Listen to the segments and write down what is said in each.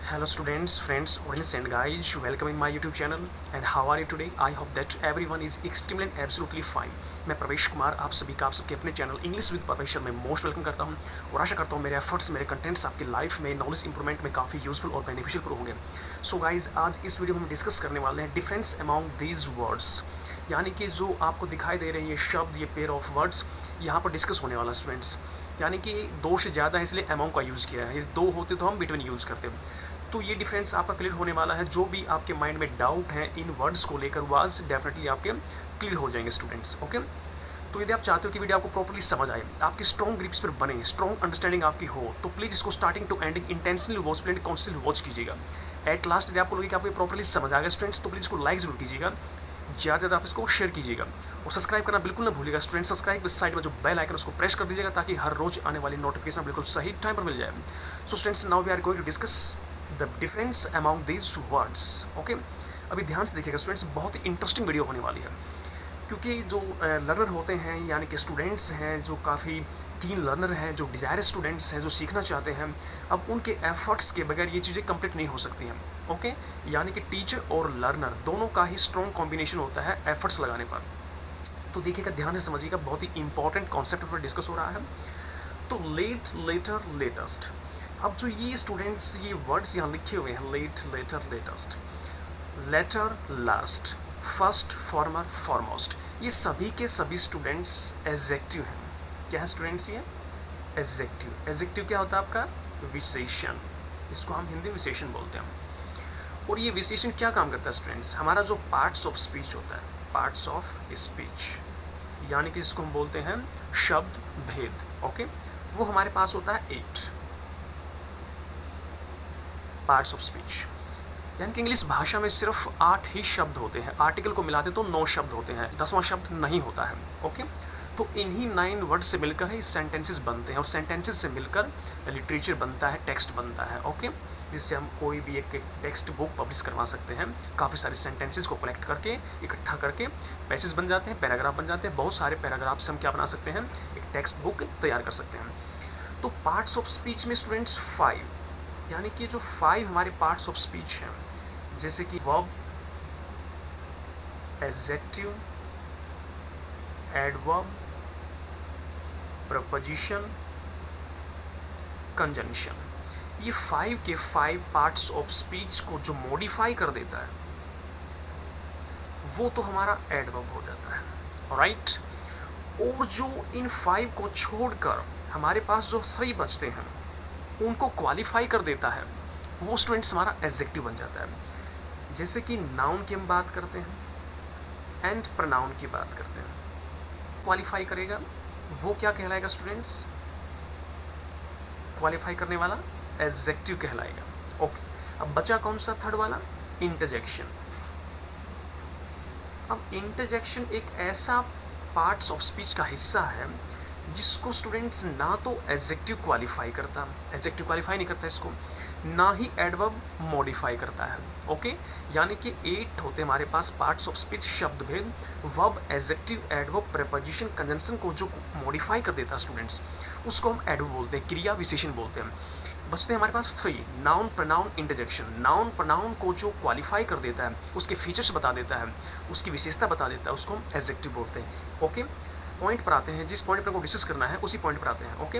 Hello students, friends, audience and guys, welcome in my YouTube channel and how are you today? I hope that everyone is extremely and absolutely fine. मैं प्रवेश कुमार आप सभी का आप सबके अपने channel English with प्रवेश में मोस्ट वेलकम करता हूं और आशा करता हूं मेरे एफर्ट्स मेरे कंटेंट्स आपकी लाइफ में नॉलेज इंप्रूवमेंट में काफ़ी यूजफुल और बेनिफिशियल प्रूव होंगे। सो गाइज आज इस वीडियो में हम डिस्कस करने वाले हैं डिफरेंस अमॉन्ग दीज वर्ड्स, यानी कि जो आपको दिखाई दे रहे हैं ये शब्द, ये पेयर ऑफ वर्ड्स यहाँ पर डिस्कस होने वाला स्टूडेंट्स, यानी कि दो से ज़्यादा है इसलिए अमॉन्ग का यूज़ किया है, ये दो होते तो हम बिटवीन यूज़ करते हैं। तो ये डिफरेंस आपका क्लियर होने वाला है। जो भी आपके माइंड में डाउट है इन वर्ड्स को लेकर वाज डेफिनेटली आपके क्लियर हो जाएंगे स्टूडेंट्स। ओके, तो यदि आप चाहते हो कि वीडियो आपको प्रॉपर्ली समझ आए, आपकी स्ट्रॉन्ग ग्रिप्स पर बने, स्ट्रॉन्ग अंडरस्टैंडिंग आपकी हो, तो प्लीज़ इसको starting to ending intentionally watch, plain consciously watch कीजिएगा। एट लास्ट यदि आपको लगे कि आपको प्रॉपर्ली समझ आ गया स्टूडेंट्स, तो प्लीज़ इसको लाइक जरूर कीजिएगा, ज़्यादा ज़्यादा आप इसको शेयर कीजिएगा और सब्सक्राइब करना बिल्कुल ना भूलिएगा स्टूडेंट। सब्सक्राइब के साइड में जो बेल आइकन उसको प्रेस कर दीजिएगा ताकि हर रोज आने वाली नोटिफिकेशन बिल्कुल सही टाइम पर मिल जाए। So students, now we are going to discuss the difference among these words. Okay, अभी ध्यान से देखिएगा स्टूडेंट्स, बहुत ही इंटरेस्टिंग वीडियो होने वाली है, क्योंकि जो लर्नर होते हैं यानी कि स्टूडेंट्स हैं, जो काफ़ी कीन लर्नर हैं, जो डिज़ायरस स्टूडेंट्स हैं, जो सीखना चाहते हैं, अब उनके एफर्ट्स के बगैर ये चीज़ें कंप्लीट नहीं हो सकती हैं। ओके, यानी कि टीचर और लर्नर दोनों का ही स्ट्रॉन्ग कॉम्बिनेशन होता है एफर्ट्स लगाने पर। तो देखिएगा, ध्यान से समझिएगा, बहुत ही इंपॉर्टेंट कॉन्सेप्ट पर डिस्कस हो रहा है। तो लेट, लेटर, लेटेस्ट, अब जो ये स्टूडेंट्स ये वर्ड्स यहाँ लिखे हुए हैं, late, later, latest, latter, last, first, former, foremost, ये सभी के सभी स्टूडेंट्स एडजेक्टिव हैं। क्या है स्टूडेंट्स ये? एडजेक्टिव। एडजेक्टिव क्या होता है आपका? विशेषण, इसको हम हिंदी में विशेषण बोलते हैं। और ये विशेषण क्या काम करता है स्टूडेंट्स? हमारा जो पार्ट्स ऑफ स्पीच होता है, पार्ट्स ऑफ स्पीच, यानी कि इसको हम बोलते हैं शब्द भेद। ओके, वो हमारे पास होता है 8 पार्ट्स ऑफ स्पीच, यानी कि इंग्लिश भाषा में सिर्फ 8 ही शब्द होते हैं। आर्टिकल को मिलाते तो 9 शब्द होते हैं, 10वां शब्द नहीं होता है। ओके, तो इन्हीं 9 वर्ड से मिलकर ही सेंटेंसेस बनते हैं और सेंटेंसेस से मिलकर लिटरेचर बनता है, टेक्स्ट बनता है। ओके, जिससे हम कोई भी एक टेक्स्ट बुक पब्लिश करवा सकते हैं। काफ़ी सारे सेंटेंसेस को कलेक्ट करके इकट्ठा करके पैसेज बन जाते हैं, पैराग्राफ बन जाते हैं। बहुत सारे पैराग्राफ से हम क्या बना सकते हैं? एक टेक्स्ट बुक तैयार कर सकते हैं। तो पार्ट्स ऑफ स्पीच में स्टूडेंट्स 5, यानी कि जो 5 हमारे पार्ट्स ऑफ स्पीच हैं, जैसे कि verb, adjective, adverb, preposition, conjunction, ये 5 के 5 पार्ट्स ऑफ स्पीच को जो मॉडिफाई कर देता है वो तो हमारा एडवर्ब हो जाता है, राइट। और जो इन 5 को छोड़कर हमारे पास जो 3 बचते हैं उनको क्वालिफाई कर देता है, वो स्टूडेंट्स हमारा एडजेक्टिव बन जाता है। जैसे कि नाउन की हम बात करते हैं एंड प्रोनाउन की बात करते हैं, क्वालिफाई करेगा वो क्या कहलाएगा स्टूडेंट्स? क्वालिफाई करने वाला एडजेक्टिव कहलाएगा। ओके, अब बचा कौन सा? थर्ड वाला, इंटरजेक्शन। अब इंटरजेक्शन एक ऐसा पार्ट्स ऑफ स्पीच का हिस्सा है जिसको स्टूडेंट्स ना तो एडजेक्टिव क्वालिफाई करता, एडजेक्टिव क्वालिफाई नहीं करता इसको, ना ही एडवर्ब मॉडिफाई करता है। ओके, यानी कि 8 होते हैं हमारे पास पार्ट्स ऑफ स्पीच, शब्द भेद, verb, adjective, adverb, preposition, conjunction को जो मॉडिफाई कर देता है स्टूडेंट्स, उसको हम एडवर्ब बोलते हैं, क्रिया विशेषण बोलते हैं। बचते हैं हमारे पास 3, noun, pronoun, interjection. Noun pronoun को जो क्वालिफाई कर देता है, उसके फीचर्स बता देता है, उसकी विशेषता बता देता है, उसको हम एडजेक्टिव बोलते हैं। ओके, पॉइंट पर आते हैं, जिस पॉइंट पर को डिस्कस करना है उसी पॉइंट पर आते हैं। ओके,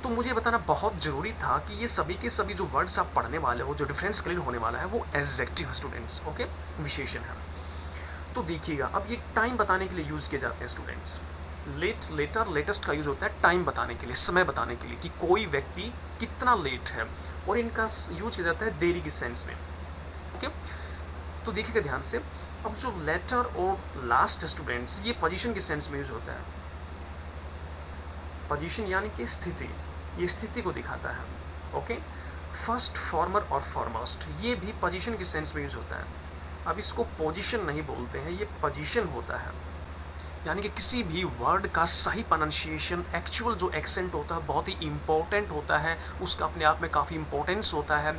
तो मुझे बताना बहुत ज़रूरी था कि ये सभी के सभी जो वर्ड्स आप पढ़ने वाले हो, जो डिफरेंस क्लियर होने वाला है, वो एडजेक्टिव है स्टूडेंट्स। ओके, विशेषण है। तो देखिएगा, अब ये टाइम बताने के लिए यूज़ किए जाते हैं स्टूडेंट्स। लेट, लेटर, लेटेस्ट का यूज़ होता है टाइम बताने के लिए, समय बताने के लिए कि कोई व्यक्ति कितना लेट है, और इनका यूज किया जाता है देरी के सेंस में। ओके, तो देखिएगा ध्यान से, अब जो लेटर और लास्ट स्टूडेंट्स, ये पोजीशन के सेंस में यूज होता है। पोजीशन यानी कि स्थिति, ये स्थिति को दिखाता है। ओके, फर्स्ट, फॉर्मर और फॉरमोस्ट, ये भी पोजीशन के सेंस में यूज होता है। अब इसको पोजीशन नहीं बोलते हैं, ये पोजीशन होता है, यानी कि किसी भी वर्ड का सही प्रोनाउंसिएशन, एक्चुअल जो एक्सेंट होता है बहुत ही इंपॉर्टेंट होता है, उसका अपने आप में काफ़ी इंपॉर्टेंस होता है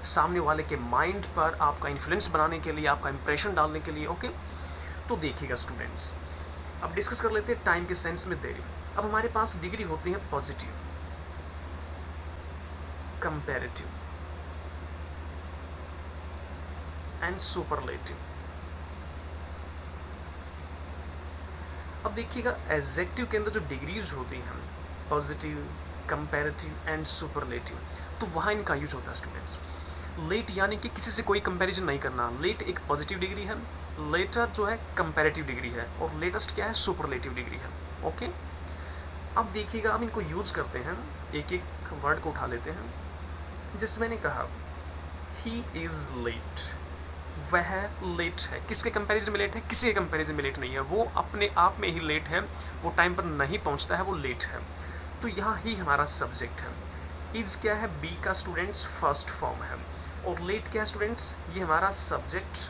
सामने वाले के माइंड पर आपका इन्फ्लुएंस बनाने के लिए, आपका इंप्रेशन डालने के लिए। ओके, तो देखिएगा स्टूडेंट्स, अब डिस्कस कर लेते हैं टाइम के सेंस में देरी। अब हमारे पास डिग्री होती है पॉजिटिव, कंपैरेटिव, एंड सुपरलेटिव। अब देखिएगा एडजेक्टिव के अंदर जो डिग्रीज होती हैं, पॉजिटिव, कंपैरेटिव एंड सुपरलेटिव, तो वहाँ इनका यूज होता है स्टूडेंट्स। लेट यानी कि किसी से कोई कंपैरिजन नहीं करना, लेट एक पॉजिटिव डिग्री है, लेटर जो है कंपैरेटिव डिग्री है, और लेटेस्ट क्या है, सुपरलेटिव डिग्री है। ओके, अब देखिएगा, अब इनको यूज करते हैं, एक एक वर्ड को उठा लेते हैं। जैसे मैंने कहा ही इज़ लेट, वह लेट है, किसके कंपैरिजन में लेट है, किसी के कंपैरिजन में लेट नहीं है, वो अपने आप में ही लेट है, वो टाइम पर नहीं पहुंचता है, वो लेट है। तो यहाँ ही हमारा सब्जेक्ट है। इज़ क्या है, बी का स्टूडेंट्स फर्स्ट फॉर्म है, और लेट क्या है स्टूडेंट्स, ये हमारा सब्जेक्ट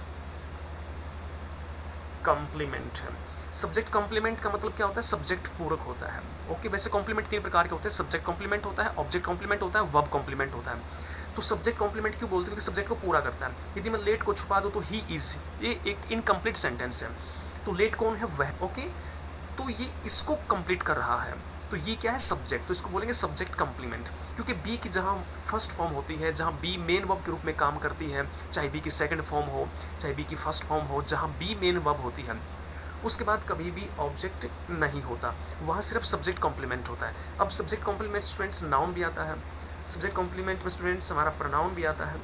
कॉम्प्लीमेंट है। सब्जेक्ट कॉम्प्लीमेंट का मतलब क्या होता है, सब्जेक्ट पूरक होता है। ओके, वैसे कॉम्प्लीमेंट 3 प्रकार के होते हैं, सब्जेक्ट कॉम्प्लीमेंट होता है, ऑब्जेक्ट कॉम्प्लीमेंट होता है, वर्ब कॉम्प्लीमेंट होता है। तो सब्जेक्ट कॉम्प्लीमेंट क्यों बोलते हैं, क्योंकि सब्जेक्ट को पूरा करता है। यदि मैं लेट को छुपा दूँ तो ही इज़, ये एक इनकम्प्लीट सेंटेंस है, तो लेट कौन है, वह। ओके, तो ये इसको कंप्लीट कर रहा है, तो ये क्या है, सब्जेक्ट, तो इसको बोलेंगे सब्जेक्ट कॉम्प्लीमेंट। क्योंकि बी की जहाँ फर्स्ट फॉर्म होती है, जहाँ बी मेन वर्ब के रूप में काम करती है, चाहे बी की सेकंड फॉर्म हो, चाहे बी की फर्स्ट फॉर्म हो, जहाँ बी मेन वर्ब होती है, उसके बाद कभी भी ऑब्जेक्ट नहीं होता, वहाँ सिर्फ सब्जेक्ट कॉम्प्लीमेंट होता है। अब सब्जेक्ट कॉम्प्लीमेंट स्टूडेंट्स नाउन भी आता है, सब्जेक्ट कॉम्प्लीमेंट में स्टूडेंट्स हमारा प्रोनाउन भी आता है,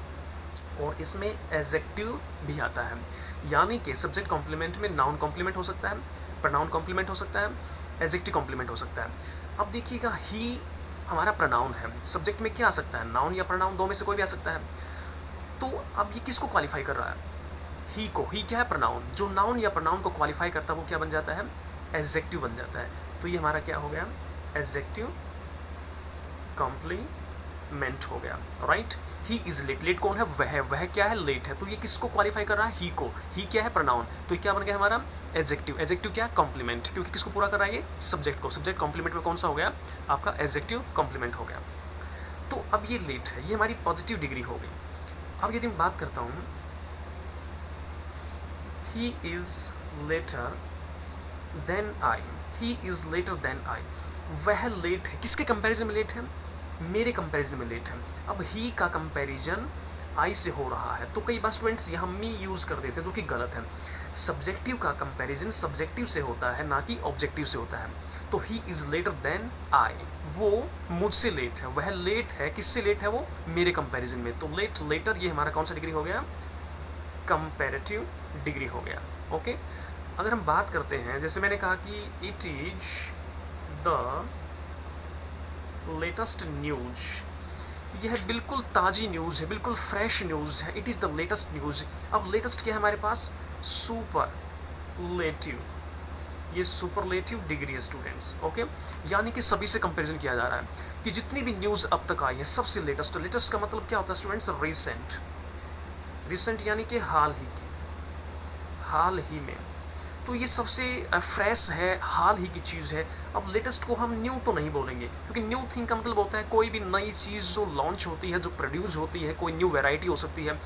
और इसमें एडजेक्टिव भी आता है। यानी कि सब्जेक्ट कॉम्प्लीमेंट में नाउन कॉम्प्लीमेंट हो सकता है, प्रोनाउन कॉम्प्लीमेंट हो सकता है, एडजेक्टिव कॉम्प्लीमेंट हो सकता है। अब देखिएगा, ही हमारा प्रोनाउन है, सब्जेक्ट में क्या आ सकता है, नाउन या प्रोनाउन, दो में से कोई भी आ सकता है। तो अब ये किसको क्वालिफाई कर रहा है, ही को। ही क्या है, प्रोनाउन, जो नाउन या प्रोनाउन को क्वालिफाई करता है वो क्या बन जाता है, एडजेक्टिव बन जाता है। तो ये हमारा क्या हो गया, एडजेक्टिव कॉम्प्लीमेंट हो गया, right. He is late, late कौन है, वह क्या है, लेट है, तो ये किसको क्वालिफाई कर रहा है, ही को। ही क्या है, प्रोनाउन, तो ये क्या बन गया हमारा, एडजेक्टिव। एडजेक्टिव क्या है, कॉम्प्लीमेंट, क्योंकि किसको पूरा कर रहा है, ये सब्जेक्ट को। सब्जेक्ट कॉम्प्लीमेंट में कौन सा हो गया, आपका एडजेक्टिव कॉम्प्लीमेंट हो गया। तो अब ये लेट है, ये हमारी पॉजिटिव डिग्री हो गई। अब यदि मैं बात करता हूँ, he is later than I, he is later than I, वह लेट है, किसके कंपैरिजन में लेट है, मेरे कंपैरिजन में लेट है। अब ही का कंपैरिजन आई से हो रहा है, तो कई बार स्टूडेंट्स यहाँ मी यूज़ कर देते हैं, जो कि गलत है। सब्जेक्टिव का कंपैरिजन सब्जेक्टिव से होता है, ना कि ऑब्जेक्टिव से होता है। तो he is later than I, वो मुझसे लेट है, वह लेट है, किससे लेट है, वो मेरे कंपैरिजन में। तो लेट, लेटर, ये हमारा कौन सा डिग्री हो गया, कंपैरेटिव डिग्री हो गया। ओके, अगर हम बात करते हैं, जैसे मैंने कहा कि it is the latest news, यह बिल्कुल ताज़ी न्यूज़ है, बिल्कुल फ्रेश न्यूज़ है, it is the latest news. अब लेटेस्ट क्या है हमारे पास, सुपरलेटिव, ये सुपरलेटिव डिग्री है स्टूडेंट्स। ओके, यानी कि सभी से कंपैरिजन किया जा रहा है कि जितनी भी न्यूज़ अब तक आई है सबसे लेटेस्ट। लेटेस्ट का मतलब क्या होता है स्टूडेंट्स, रिसेंट। रिसेंट यानी कि हाल ही की, हाल ही में, तो ये सबसे फ्रेश है, हाल ही की चीज़ है। अब लेटेस्ट को हम न्यू तो नहीं बोलेंगे, क्योंकि न्यू थिंग का मतलब होता है कोई भी नई चीज़ जो लॉन्च होती है, जो प्रोड्यूस होती है, कोई न्यू वैरायटी हो सकती है,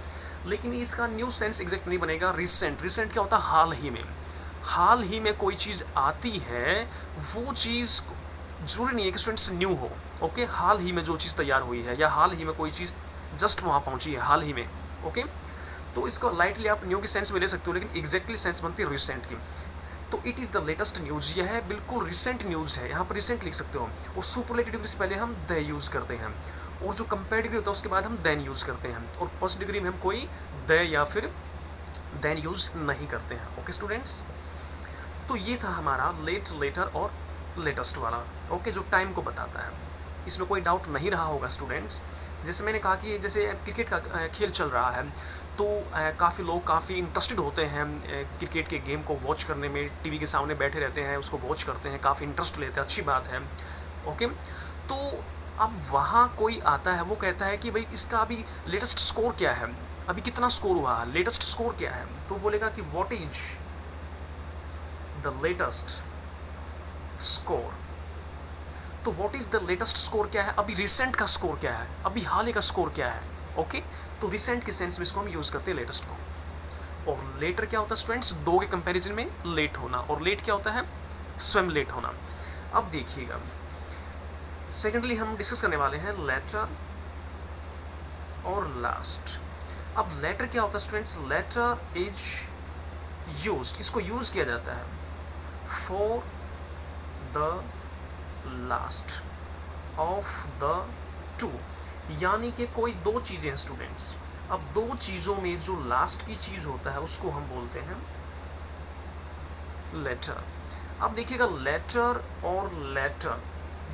लेकिन इसका न्यू सेंस एग्जैक्ट नहीं बनेगा। रिसेंट, रिसेंट क्या होता है, हाल ही में। हाल ही में कोई चीज़ आती है, वो चीज़ ज़रूरी नहीं है कि स्टूडेंट्स न्यू हो। ओके, हाल ही में जो चीज़ तैयार हुई है, या हाल ही में कोई चीज़ जस्ट वहाँ पहुँची है, हाल ही में। ओके, तो इसको लाइटली आप न्यू की सेंस में ले सकते हो, लेकिन एग्जैक्टली सेंस बनती है रिसेंट की। तो it is the latest news, यह है बिल्कुल रिसेंट न्यूज़ है, यहाँ पर रिसेंट लिख सकते हो। और सुपरलेटिव डिग्री से पहले हम द यूज़ करते हैं, और जो कंपेयर डिग्री होता है उसके बाद हम देन यूज़ करते हैं, और फर्स्ट डिग्री में हम कोई द या फिर देन यूज़ नहीं करते हैं। ओके स्टूडेंट्स, तो ये था हमारा लेट, लेटर और लेटेस्ट वाला। ओके, जो टाइम को बताता है, इसमें कोई डाउट नहीं रहा होगा स्टूडेंट्स। जैसे मैंने कहा कि जैसे क्रिकेट का खेल चल रहा है, तो काफ़ी लोग काफ़ी इंटरेस्टेड होते हैं क्रिकेट के गेम को वॉच करने में, टीवी के सामने बैठे रहते हैं, उसको वॉच करते हैं, काफ़ी इंटरेस्ट लेते हैं, अच्छी बात है। ओके, तो अब वहाँ कोई आता है, वो कहता है कि भाई इसका अभी लेटेस्ट स्कोर क्या है, अभी कितना स्कोर हुआ है, लेटेस्ट स्कोर क्या है, तो बोलेगा कि what is the latest score. तो what is the latest score क्या है, अभी रिसेंट का स्कोर क्या है, अभी हाल ही का स्कोर क्या है। ओके, तो रिसेंट के सेंस में इसको हम यूज़ करते हैं लेटेस्ट को। और लेटर क्या होता है स्टूडेंट्स, दो के कंपैरिजन में लेट होना, और लेट क्या होता है, स्वयं लेट होना। अब देखिएगा, सेकेंडली हम डिस्कस करने वाले हैं लेटर और लास्ट। अब लेटर क्या होता है स्टूडेंट्स? लेटर इज यूज्ड, इसको यूज किया जाता है for the last of the to, यानी कि कोई दो चीज़ें हैं स्टूडेंट्स। अब दो चीज़ों में जो लास्ट की चीज़ होता है उसको हम बोलते हैं लेटर। अब देखिएगा लेटर और लेटर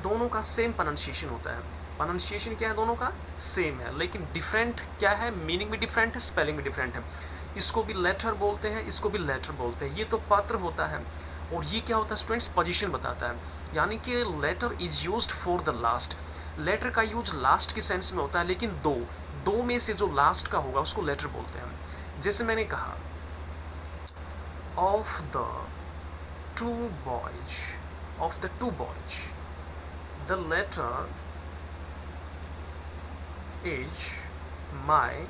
दोनों का सेम प्रोनाउंसिएशन होता है। प्रोनाउंसिएशन क्या है? दोनों का सेम है, लेकिन डिफरेंट क्या है? मीनिंग भी डिफरेंट है, स्पेलिंग भी डिफरेंट है। इसको भी लेटर बोलते हैं, इसको भी लेटर बोलते हैं। ये तो पत्र होता है और ये क्या होता है स्टूडेंट्स? पोजीशन बताता है, यानी कि latter is used for the last. Latter का यूज लास्ट के सेंस में होता है, लेकिन दो में से जो लास्ट का होगा उसको लेटर बोलते हैं। जैसे मैंने कहा of the two boys, of the two boys the latter is my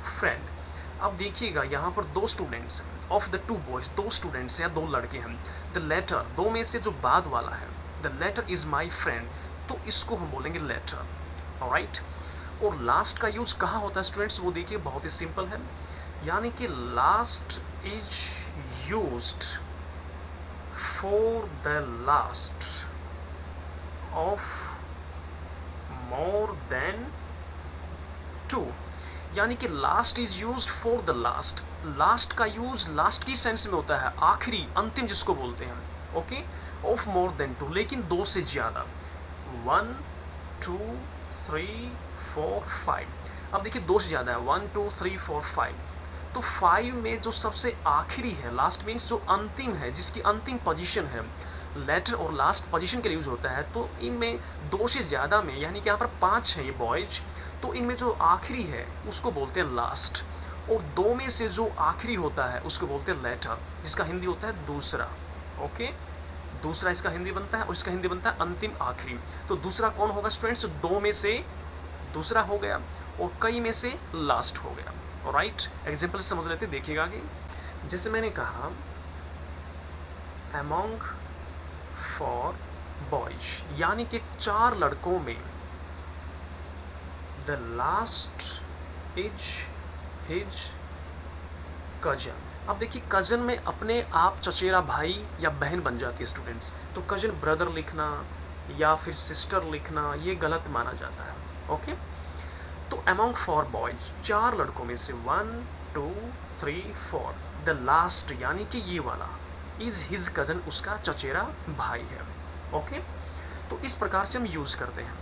friend. अब देखिएगा यहाँ पर दो स्टूडेंट्स हैं, ऑफ द टू बॉयज, दो स्टूडेंट्स हैं, दो लड़के हैं। द लेटर, दो में से जो बाद वाला है, the latter is my friend, तो इसको हम बोलेंगे लेटर। ऑलराइट। और लास्ट का यूज कहाँ होता है स्टूडेंट्स? वो देखिए बहुत ही सिंपल है, यानी कि last is used for the last of more than two, यानी कि last is used for the last. Last का यूज लास्ट की सेंस में होता है, आखिरी, अंतिम जिसको बोलते हैं। Okay. Of more than two, लेकिन दो से ज़्यादा। 1 2 3 4 5। अब देखिए दो से ज़्यादा है, 1 2 3 4 5। तो 5 में जो सबसे आखिरी है, लास्ट मीन्स जो अंतिम है, जिसकी अंतिम पोजीशन है, लेटर और लास्ट पोजीशन के लिए यूज होता है। तो इनमें दो से ज़्यादा में, यानी कि यहाँ पर 5 है ये बॉयज, तो इनमें जो आखिरी है उसको बोलते हैं लास्ट। और दो में से जो आखिरी होता है उसको बोलते हैं लेटर, जिसका हिंदी होता है दूसरा। ओके। दूसरा इसका हिंदी बनता है और इसका हिंदी बनता है अंतिम, आखिरी। तो दूसरा कौन होगा स्टूडेंट्स? दो में से दूसरा हो गया और कई में से लास्ट हो गया। ऑलराइट। एग्जाम्पल समझ लेते, देखिएगा कि जैसे मैंने कहा अमॉन्ग फॉर बॉयज, यानी कि 4 लड़कों में the last is his cousin. अब देखिए कजन में अपने आप चचेरा भाई या बहन बन जाती है स्टूडेंट्स, तो कजन ब्रदर लिखना या फिर सिस्टर लिखना ये गलत माना जाता है। ओके। तो अमॉन्ग फॉर बॉयज, 4 लड़कों में से 1 2 3 4, द लास्ट यानी कि ये वाला इज हिज कजन, उसका चचेरा भाई है। ओके। तो इस प्रकार से हम यूज़ करते हैं।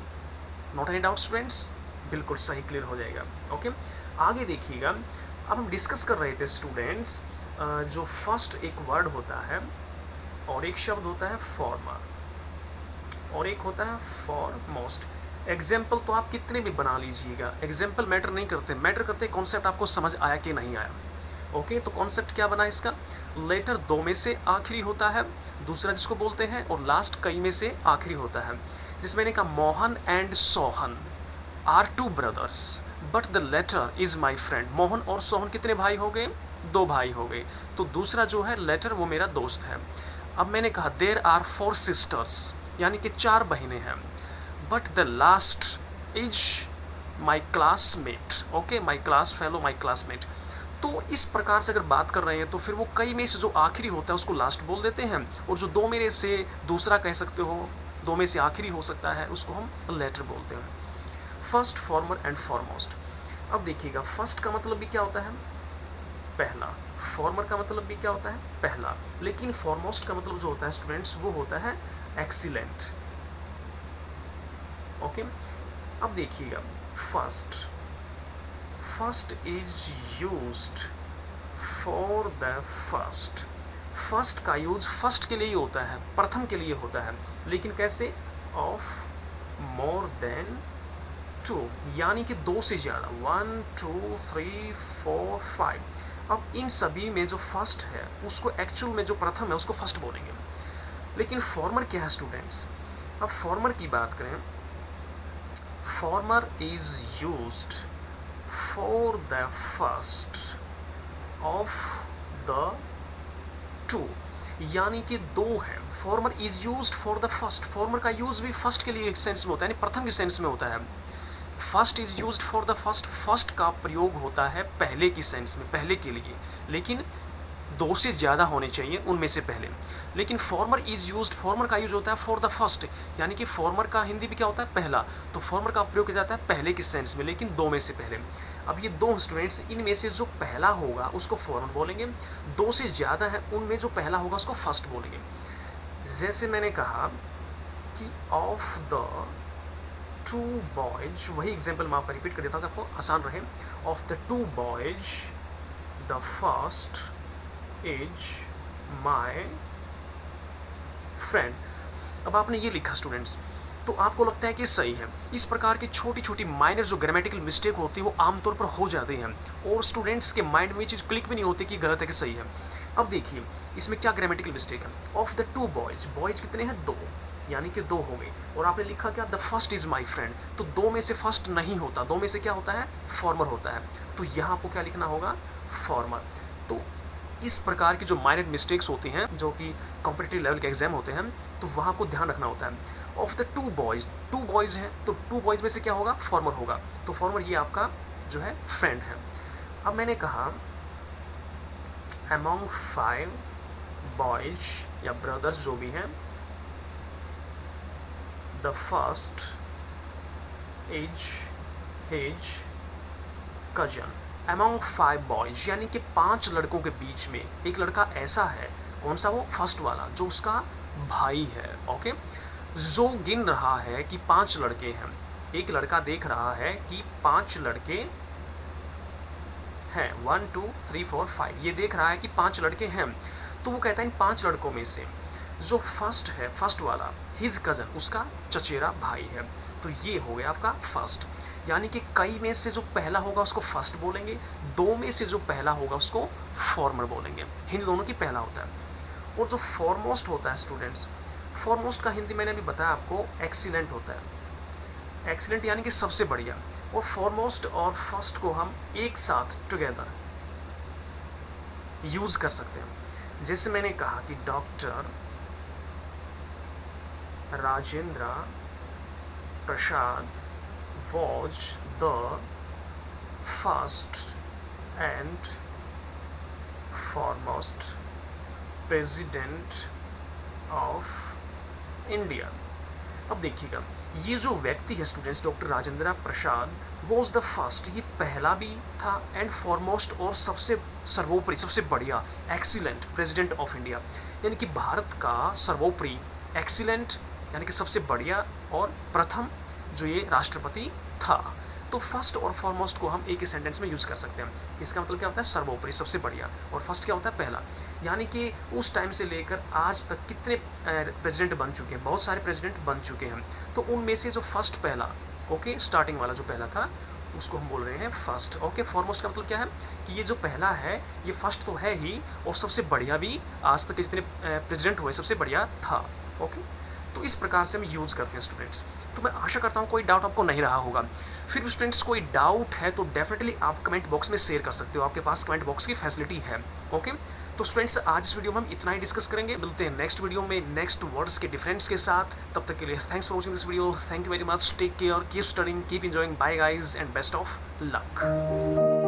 Not any doubt students? बिल्कुल सही, क्लियर हो जाएगा। ओके। आगे देखिएगा, अब हम डिस्कस कर रहे थे स्टूडेंट्स, जो फर्स्ट एक वर्ड होता है और एक शब्द होता है फॉर्मर और एक होता है फॉरमोस्ट। एग्जाम्पल तो आप कितने भी बना लीजिएगा, एग्जाम्पल मैटर नहीं करते, मैटर करते कॉन्सेप्ट आपको समझ आया कि नहीं आया। ओके। तो कॉन्सेप्ट क्या बना इसका? लेटर दो में से आखिरी होता है, दूसरा जिसको बोलते हैं, और लास्ट कई में से आखिरी होता है। जिसमें मैंने कहा Mohan and Sohan are 2 brothers but the latter is my friend. Mohan और सोहन कितने भाई हो गए? 2 भाई हो गए। तो दूसरा जो है लेटर वो मेरा दोस्त है। अब मैंने कहा देर आर 4 सिस्टर्स, यानी कि 4 बहनें हैं, but the last is my classmate. Okay, my class fellow, my classmate. तो इस प्रकार से अगर बात कर रहे हैं तो फिर वो कई में से जो आखिरी होता है उसको लास्ट बोल देते हैं, और जो 2 में से दूसरा कह सकते हो, 2 में से आखिरी हो सकता है, उसको हम लेटर बोलते हैं। First, farmer and foremost. अब देखिएगा फर्स्ट का मतलब भी क्या होता है? पहला। फॉर्मर का मतलब भी क्या होता है? पहला। लेकिन फॉरमोस्ट का मतलब जो होता है स्टूडेंट्स वो होता है एक्सीलेंट। ओके। अब देखिएगा first, first is used for the first. First का यूज फर्स्ट के लिए ही होता है, प्रथम के लिए होता है, लेकिन कैसे? ऑफ मोर देन 2, यानी कि 2 से ज़्यादा, 1 2 3 4 5। अब इन सभी में जो फर्स्ट है उसको एक्चुअल में जो प्रथम है उसको फर्स्ट बोलेंगे। लेकिन फॉर्मर क्या है स्टूडेंट्स? अब फॉर्मर की बात करें, farmer is used for the first of the 2, यानी कि 2 है। Farmer is used for the first, farmer का यूज भी फर्स्ट के लिए सेंस में होता है, यानी प्रथम के सेंस में होता है। First is used for the first, first का प्रयोग होता है पहले की सेंस में, पहले के लिए, लेकिन दो से ज़्यादा होने चाहिए उनमें से पहले। लेकिन फॉर्मर इज़ यूज्ड, फॉर्मर का यूज होता है फॉर द फर्स्ट, यानी कि फॉर्मर का हिंदी में क्या होता है, पहला। तो फॉर्मर का प्रयोग किया जाता है पहले की सेंस में, लेकिन दो में से पहले। अब ये दो स्टूडेंट्स, इनमें से जो पहला होगा उसको फॉर्मर बोलेंगे, दो से ज़्यादा है उनमें जो पहला होगा उसको फर्स्ट बोलेंगे। जैसे मैंने कहा कि ऑफ द टू बॉयज, वही एग्जाम्पल मैं आपका रिपीट कर देता हूँ कि आपको आसान रहे। Of the two boys the first is my friend. अब आपने ये लिखा स्टूडेंट्स, तो आपको लगता है कि सही है। इस प्रकार की छोटी छोटी माइनर जो ग्रामेटिकल मिस्टेक होती है वो आमतौर पर हो जाती हैं, और स्टूडेंट्स के माइंड में ये चीज़ क्लिक भी नहीं होती कि गलत है कि सही है। अब देखिए इसमें क्या ग्रामेटिकल मिस्टेक है। Of the two boys, boys कितने हैं, दो, यानी कि दो हो गए, और आपने लिखा क्या, the first is my friend. तो दो में से फर्स्ट नहीं होता, दो में से क्या होता है, फॉर्मर होता है। तो यहाँ आपको क्या लिखना होगा, फॉर्मर। तो इस प्रकार की जो माइनर मिस्टेक्स होती हैं जो कि कॉम्पिटिटिव लेवल के एग्जाम होते हैं, तो वहाँ को ध्यान रखना होता है। Of the two boys, two boys हैं तो टू बॉयज़ में से क्या होगा, फॉर्मर होगा। तो फॉर्मर ये आपका जो है फ्रेंड है। अब मैंने कहा अमॉन्ग 5 बॉयज या ब्रदर्स जो भी हैं, the first is his cousin. Among 5 boys, यानी कि 5 लड़कों के बीच में एक लड़का ऐसा है, कौन सा, वो फर्स्ट वाला जो उसका भाई है। ओके, जो गिन रहा है कि 5 लड़के हैं, एक लड़का देख रहा है कि 5 लड़के हैं, 1 2 3 4 5, ये देख रहा है कि 5 लड़के हैं। तो वो कहता है इन 5 लड़कों में से जो फर्स्ट है, फर्स्ट वाला, हिज कज़न, उसका चचेरा भाई है। तो ये हो गया आपका फर्स्ट, यानी कि कई में से जो पहला होगा उसको फर्स्ट बोलेंगे, दो में से जो पहला होगा उसको फॉर्मर बोलेंगे। हिंदी दोनों की पहला होता है। और जो फॉरमोस्ट होता है स्टूडेंट्स, फॉरमोस्ट का हिंदी मैंने अभी बताया आपको, एक्सीलेंट होता है। एक्सीलेंट यानी कि सबसे बढ़िया। और फॉरमोस्ट और फर्स्ट को हम एक साथ टुगेदर यूज़ कर सकते हैं। जैसे मैंने कहा कि doctor Rajendra Prasad was the first and foremost president of India। अब देखिएगा, ये जो व्यक्ति है students, doctor Rajendra Prasad, was the first, ये पहला भी था, एंड फॉरमोस्ट और सबसे सर्वोपरि, सबसे बढ़िया, एक्सीलेंट प्रेसिडेंट ऑफ इंडिया, यानी कि भारत का सर्वोपरि, एक्सीलेंट यानी कि सबसे बढ़िया, और प्रथम जो ये राष्ट्रपति था। तो फर्स्ट और फॉरमोस्ट को हम एक ही सेंटेंस में यूज़ कर सकते हैं। इसका मतलब क्या होता है, सर्वोपरि, सबसे बढ़िया, और फर्स्ट क्या होता है, पहला। यानी कि उस टाइम से लेकर आज तक कितने प्रेसिडेंट बन चुके हैं, बहुत सारे प्रेसिडेंट बन चुके हैं। तो उनमें से जो फर्स्ट, पहला, ओके, स्टार्टिंग वाला जो पहला था उसको हम बोल रहे हैं फर्स्ट। ओके, फॉरमोस्ट का मतलब क्या है कि ये जो पहला है ये फर्स्ट तो है ही, और सबसे बढ़िया भी, आज तक जितने प्रेसिडेंट हुए सबसे बढ़िया था। ओके, तो इस प्रकार से हम यूज़ करते हैं स्टूडेंट्स। तो मैं आशा करता हूँ कोई डाउट आपको नहीं रहा होगा। फिर भी स्टूडेंट्स कोई डाउट है तो डेफिनेटली आप कमेंट बॉक्स में शेयर कर सकते हो, आपके पास कमेंट बॉक्स की फैसिलिटी है। ओके, तो स्टूडेंट्स आज इस वीडियो में हम इतना ही डिस्कस करेंगे। मिलते हैं नेक्स्ट वीडियो में नेक्स्ट वर्ड्स के डिफरेंस के साथ। तब तक के लिए thanks for watching this video. Thank you very much, take care, keep studying, keep enjoying, bye guys and best of luck.